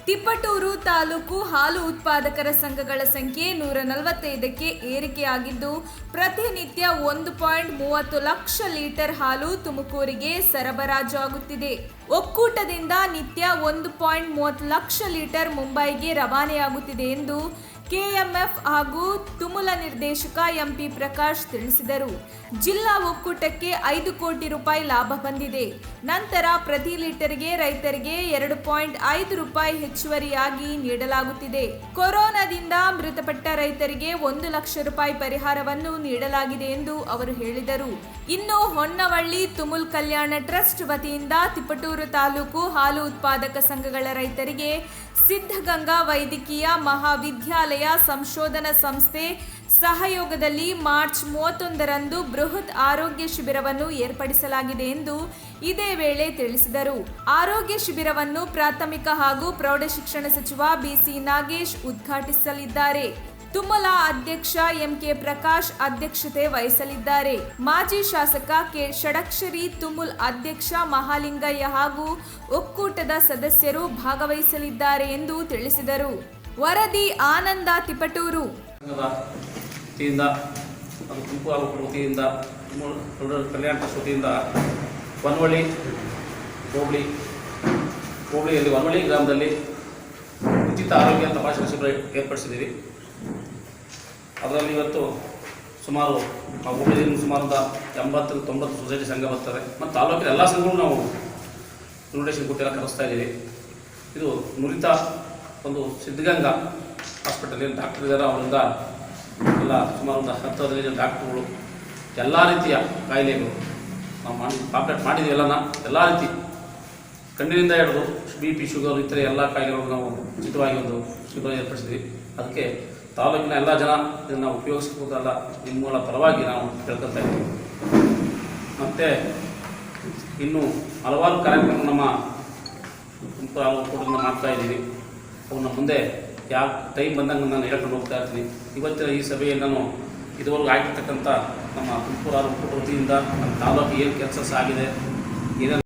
ತಿಪಟೂರು ತಾಲೂಕು ಹಾಲು ಉತ್ಪಾದಕರ ಸಂಘಗಳ ಸಂಖ್ಯೆ 145ಕ್ಕೆ ಏರಿಕೆಯಾಗಿದ್ದು, ಪ್ರತಿನಿತ್ಯ 1.30 ಲಕ್ಷ ಲೀಟರ್ ಹಾಲು ತುಮಕೂರಿಗೆ ಸರಬರಾಜು ಆಗುತ್ತಿದೆ. ಒಕ್ಕೂಟದಿಂದ ನಿತ್ಯ 1.30 ಲಕ್ಷ ಲೀಟರ್ ಮುಂಬೈಗೆ ರವಾನೆಯಾಗುತ್ತಿದೆ ಎಂದು ಕೆಎಂಎಫ್ ಹಾಗೂ ತುಮುಲ ನಿರ್ದೇಶಕ ಎಂಪಿ ಪ್ರಕಾಶ್ ತಿಳಿಸಿದರು. ಜಿಲ್ಲಾ ಒಕ್ಕೂಟಕ್ಕೆ 5 ಕೋಟಿ ರೂಪಾಯಿ ಲಾಭ ಬಂದಿದೆ. ನಂತರ ಪ್ರತಿ ಲೀಟರ್ಗೆ ರೈತರಿಗೆ 2.5 ರೂಪಾಯಿ ಹೆಚ್ಚುವರಿಯಾಗಿ ನೀಡಲಾಗುತ್ತಿದೆ. ಕೊರೋನಾದಿಂದ ಮೃತಪಟ್ಟ ರೈತರಿಗೆ 1 ಲಕ್ಷ ರೂಪಾಯಿ ಪರಿಹಾರವನ್ನು ನೀಡಲಾಗಿದೆ ಎಂದು ಅವರು ಹೇಳಿದರು. ಇನ್ನು ಹೊನ್ನವಳ್ಳಿ ತುಮುಲ್ ಕಲ್ಯಾಣ ಟ್ರಸ್ಟ್ ವತಿಯಿಂದ ತಿಪಟೂರು ತಾಲೂಕು ಹಾಲು ಉತ್ಪಾದಕ ಸಂಘಗಳ ರೈತರಿಗೆ ಸಿದ್ಧಗಂಗಾ ವೈದ್ಯಕೀಯ ಮಹಾವಿದ್ಯಾಲಯ ಸಂಶೋಧನಾ ಸಂಸ್ಥೆ ಸಹಯೋಗದಲ್ಲಿ ಮಾರ್ಚ್ 31ರಂದು ಬೃಹತ್ ಆರೋಗ್ಯ ಶಿಬಿರವನ್ನು ಏರ್ಪಡಿಸಲಾಗಿದೆ ಎಂದು ಇದೇ ವೇಳೆ ತಿಳಿಸಿದರು. ಆರೋಗ್ಯ ಶಿಬಿರವನ್ನು ಪ್ರಾಥಮಿಕ ಹಾಗೂ ಪ್ರೌಢಶಿಕ್ಷಣ ಸಚಿವ ಬಿಸಿ ನಾಗೇಶ್ ಉದ್ಘಾಟಿಸಲಿದ್ದಾರೆ. ತುಮಲ ಅಧ್ಯಕ್ಷ ಎಂಕೆ ಪ್ರಕಾಶ್ ಅಧ್ಯಕ್ಷತೆ ವಹಿಸಲಿದ್ದಾರೆ. ಮಾಜಿ ಶಾಸಕ ಕೆ ಷಡಕ್ಷರಿ, ತುಮುಲ್ ಅಧ್ಯಕ್ಷ ಮಹಾಲಿಂಗಯ್ಯ ಹಾಗೂ ಒಕ್ಕೂಟದ ಸದಸ್ಯರು ಭಾಗವಹಿಸಲಿದ್ದಾರೆ ಎಂದು ತಿಳಿಸಿದರು. ವರದಿ ಆನಂದ, ತಿಪಟೂರು. ಹೊನ್ನವಳ್ಳಿ ಹೋಬಳಿಯಲ್ಲಿ ಹೊನ್ನವಳ್ಳಿ ಗ್ರಾಮದಲ್ಲಿ ಉಚಿತ ಆರೋಗ್ಯ ತಪಾಸಣಾ ಶಿಬಿರ ಏರ್ಪಡಿಸಿದ್ದೀವಿ. ಅದರಲ್ಲಿ ಇವತ್ತು ಸುಮಾರು ಹೋಬಳಿಯಲ್ಲಿ ಸುಮಾರು 80-90 ಸೊಸೈಟಿ ಸಂಘ ಬರ್ತದೆ ಮತ್ತು ತಾಲೂಕಿನ ಎಲ್ಲ ಸಂಘಗಳು ನಾವು ಇನ್ವಿಟೇಷನ್ ಕೊಟ್ಟೆಲ್ಲ ಕರೆಸ್ತಾ ಇದ್ದೀವಿ. ಇದು ನುರಿತ ಒಂದು ಸಿದ್ಧಗಂಗಾ ಹಾಸ್ಪಿಟಲ್ ಡಾಕ್ಟರ್ ಇದ್ದಾರೆ. ಅವರಿಂದ ಎಲ್ಲ ಸುಮಾರು 10-15 ಜನ ಡಾಕ್ಟ್ರುಗಳು ಎಲ್ಲ ರೀತಿಯ ಕಾಯಿಲೆಗಳು ನಾವು ಕಾಂಪ್ಲೇಟ್ ಮಾಡಿದ್ದೀವಿ. ಎಲ್ಲ ರೀತಿ ಕಣ್ಣಿನಿಂದ ಹಿಡಿದು BP, ಶುಗರ್ ಇತರೆ ಎಲ್ಲ ಕಾಯಿಲೆಗಳು ನಾವು ಉಚಿತವಾಗಿ ಒಂದು ಶಿಬಿರ ಏರ್ಪಡಿಸಿದ್ವಿ. ಅದಕ್ಕೆ ತಾಲೂಕಿನ ಎಲ್ಲ ಜನ ಇದನ್ನು ಉಪಯೋಗಿಸ್ಬೋದಲ್ಲ ನಿಮ್ಮ ಪರವಾಗಿ ನಾವು ಕೇಳ್ಕೊತಾ ಇದ್ದೀವಿ. ಮತ್ತು ಇನ್ನೂ ಹಲವಾರು ಕಾರ್ಯಕ್ರಮ ನಮ್ಮ ಒಕ್ಕೂಟದಿಂದ ಮಾಡ್ತಾ ಇದ್ದೀವಿ. ಅವನ್ನ ಮುಂದೆ ಯಾವ ಟೈಮ್ ಬಂದಂಗೆ ನಾನು ಹೇಳ್ಕೊಂಡು ಹೋಗ್ತಾ ಇರ್ತೀನಿ. ಇವತ್ತಿನ ಈ ಸಭೆಯಲ್ಲಿ ನಾನು ಇದುವರೆಗೂ ಆಗಿರ್ತಕ್ಕಂಥ ನಮ್ಮ ತುಮಕೂರು ಒಕ್ಕೂಟ ವತಿಯಿಂದ ನಮ್ಮ ತಾಲೂಕಿಗೆ ಏನು ಕೆಲಸ ಸಾಗಿದೆ, ಏನೆಲ್ಲ